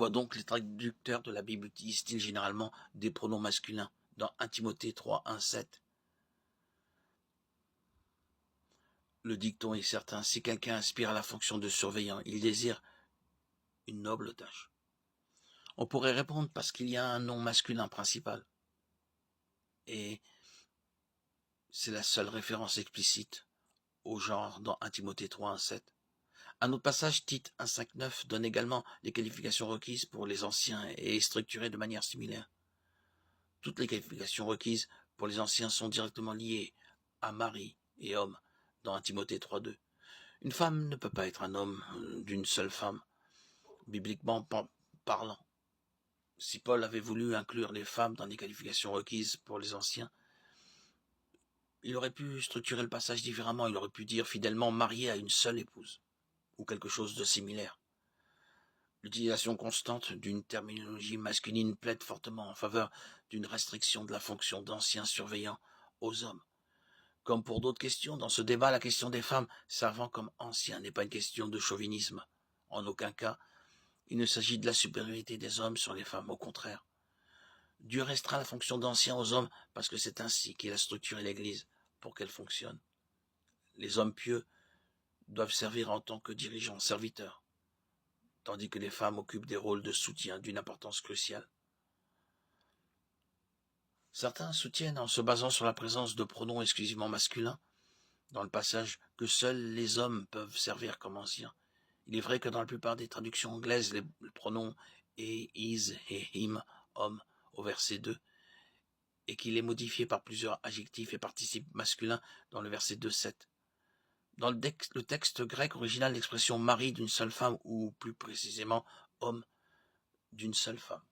Pourquoi donc les traducteurs de la Bible utilisent-ils généralement des pronoms masculins dans 1 Timothée 3, 1, 7? Le dicton est certain, si quelqu'un aspire à la fonction de surveillant, il désire une noble tâche. On pourrait répondre parce qu'il y a un nom masculin principal. Et c'est la seule référence explicite au genre dans 1 Timothée 3, 1, 7. Un autre passage, Tite 1, 5, 9, donne également les qualifications requises pour les anciens et est structuré de manière similaire. Toutes les qualifications requises pour les anciens sont directement liées à mari et homme dans 1 Timothée 3, 2. Une femme ne peut pas être un homme d'une seule femme, bibliquement parlant. Si Paul avait voulu inclure les femmes dans les qualifications requises pour les anciens, il aurait pu structurer le passage différemment. Il aurait pu dire fidèlement marié à une seule épouse, ou quelque chose de similaire. L'utilisation constante d'une terminologie masculine plaide fortement en faveur d'une restriction de la fonction d'ancien surveillant aux hommes. Comme pour d'autres questions, dans ce débat, la question des femmes servant comme anciens n'est pas une question de chauvinisme. En aucun cas, il ne s'agit de la supériorité des hommes sur les femmes, au contraire. Dieu restreint la fonction d'ancien aux hommes parce que c'est ainsi qu'il a structuré l'Église pour qu'elle fonctionne. Les hommes pieux doivent servir en tant que dirigeants, serviteurs, tandis que les femmes occupent des rôles de soutien d'une importance cruciale. Certains soutiennent, en se basant sur la présence de pronoms exclusivement masculins, dans le passage, que seuls les hommes peuvent servir comme anciens. Il est vrai que dans la plupart des traductions anglaises, les pronoms est, is et him, homme, au verset 2, et qu'il est modifié par plusieurs adjectifs et participes masculins dans le verset 2, 7. Dans le texte grec original, l'expression mari d'une seule femme, ou plus précisément homme d'une seule femme,